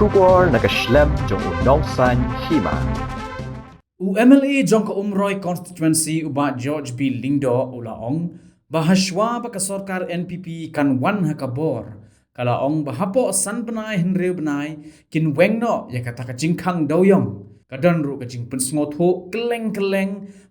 Shubor nakaslem jong unongsan hima. UMLA jong ka umroy constituency uba George B. Lingdo ulaong bahaswa baka sorkar NPP kan wan hakabor kalaong bahapo san benai henreu benai kin wengno ya kata ka jingkang doyong kadon ru ka jing pensngotho keleng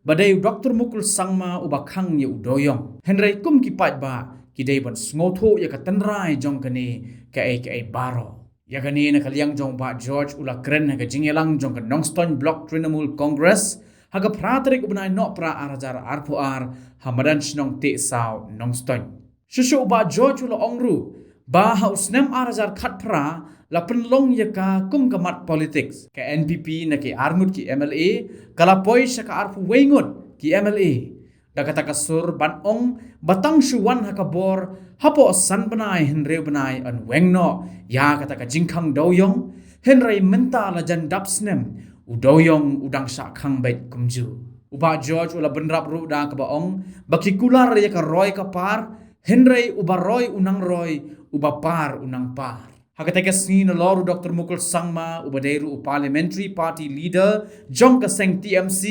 badai Dr. Mukul Sangma uba khang ye udoyong henrei kum ki pat ba kidai ban sngoto ya ka tanrai jong kane ka ai baro ya kani na kaliang jong ba George ula kren ha jingelang jong ka Nongston Block Trinamool Congress haga pratrik ubnai no pra arajar arpoar hamadan shnong te saw Nongston shushu ba George ula ongru ba hausnem arajar khat pra la penlong ya ka kum gamat politics ka NPP na ki arngut ki MLA kala poi saka arpu wengut ki MLA dakata kasur ban ong batang shuwan hakabor hapo san benai henreu benai an wengno ya kata ka jingkang doyong henrei menta la jan dapsnem udoyong udang sha khang bait kumju uba George ula benrap ru da ka baong baki kular ya ka roy ka par henrei uba roy unang roy uba par unang par hakateka sini loru Dr. Mukul Sangma uba deru parliamentary party leader jong ka seng TMC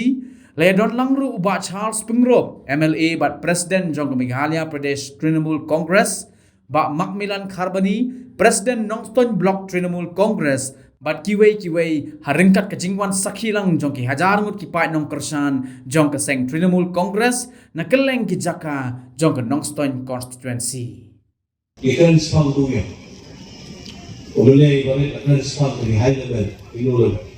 Ledon langru uba Charles Pengrop, MLA bat Presiden jong Meghalaya Pradesh Trinamool Congress, ba Macmillan Kharbani, Presiden Nongston Block Trinamool Congress, bat kiwei haringkat kejingwan sakhilang jong ki hajar ngut ki pai nong kersan jong ke seng Trinamool Congress na keleng ki jaka jong ke Nongston constituency. Kita spam tu ya. Boleh balik akan spam dari high level, low level.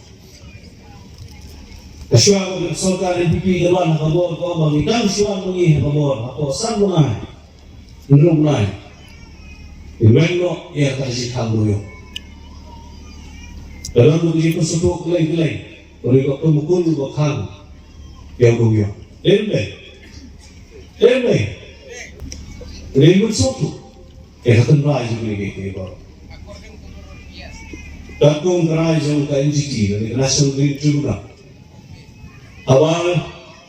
Kasywa ko sorkar NPP dalam kabor ko mangitang syuan mungi kabor apo san munai ndrum munai iwenno ya kasi kandoyo dalam dugi ko suto klay ori ko tumukul ko kan yang dugi embe rimut suto kan rai juli ke ko takung rai jong ka NGT National Green Tribunal awal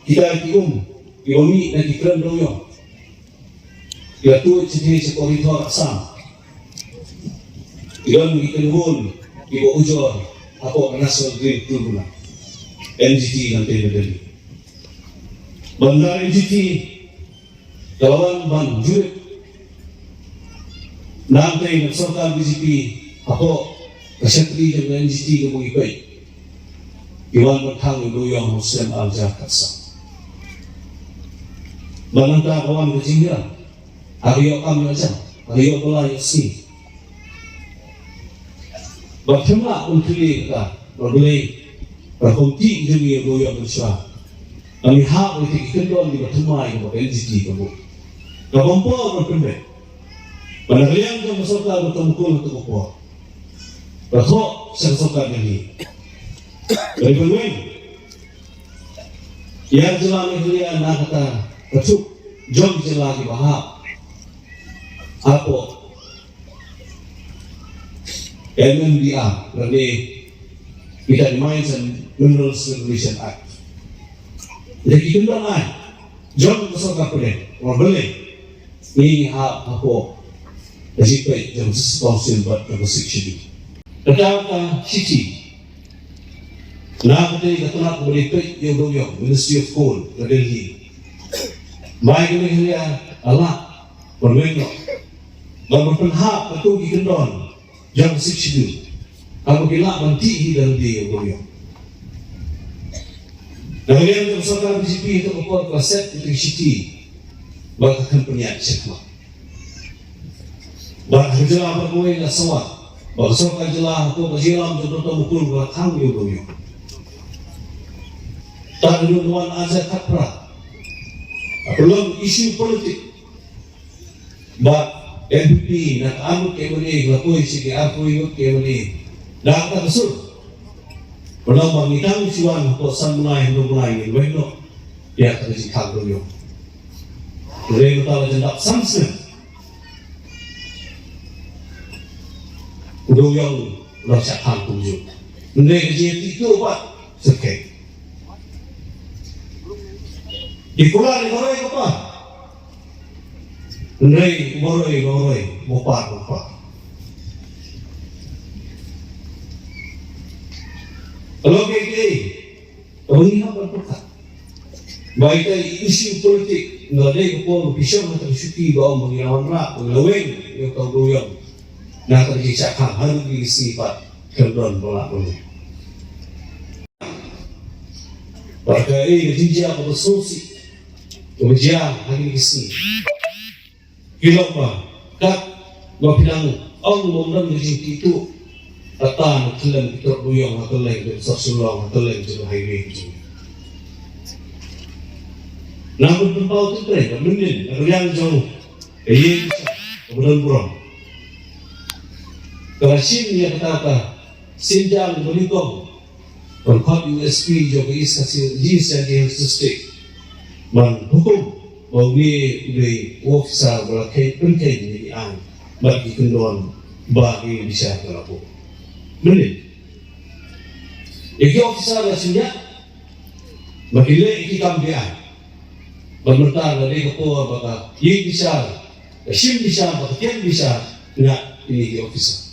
kita kiomi na kikran doyo ya tu jadi sekoridor asam ion ikenhul ibo ujor apo National Green Tribunal NGT nanti berdiri bandar NGT kawan ban jurip nanti sorkar BJP apo kesetri dengan NGT kamu ikai Iwan bertang itu yang Muslim al-Jakasa. Balanta kawan kejingga, ariyo kami aja, ariyo pelai si. Bertema untuk kita, berkonti jadi itu yang bersah. Kami hak untuk kendor di bertema yang NGT kamu. Kampung berkembang. Penarian kamu serta bertemu untuk apa? Berkok serta ini. Dari penuh, yang jelas ini anak kata kecuk jom jelas di bahap apa MMDA berarti kita Mines and Minerals Regulation Act. Jadi kita nak jom besar kapten, orang beli ini hak apa jadi jom sponsor buat keseksyen. Tetapi sisi na kete katuna ko boleh pek yung doyong Ministry of Coal ke Delhi mai kene hia ala perwengo dan berpenhak betul di kendon jam 6 kalau gila manti dan dia doyong dan yang bersama BJP itu membuat kaset electricity bahkan penyiar sekma bahkan jelah bermuai lah sawat bahkan jelah aku berjiram jodoh mukul belakang yung doyong tak ada azat kapra. Belum isu politik. But NPP nak amuk kemani, lakoi sigi aku ikut kemani. Dah tak besul. Belum mengitang siwan kosan mulai ini. Weno dia akan dikag dulu. Mereka tahu jendak samsen. Udah yang rasa kampung juga. Mereka jadi itu apa? Sekek. Ikulah moroi apa? Moroi, mopar. Kalau KKA, mengingat berpekat. Baik isu politik, nggak ada yang pun bisa tersuki bahawa mengilawan rak, mengelaweng yang kau doyong. Nah terjadi cakap harus disifat kerdon pelak ini. Maka ini dijak bersosial, kemudian hari ini. Kenapa? Kat bapidang Allah memang itu datang kelam kita doyong atau lain bersasulong atau lain jadi highway itu. Namun berpau itu tren, kemudian yang jauh, ini kemudian burung. Kalau China kata Xinjiang berikut, berkat USP juga iskasi jis yang dihasilkan, hukum bagi dari ofisa berkait penting ini bagi kenduan bagi bisa terlaku. Benar. Jika ofisa rasanya bagi lagi kambian, bermentar dari ketua baka yang bisa, Sim bisa, baka tiang bisa, nak ini ofisa.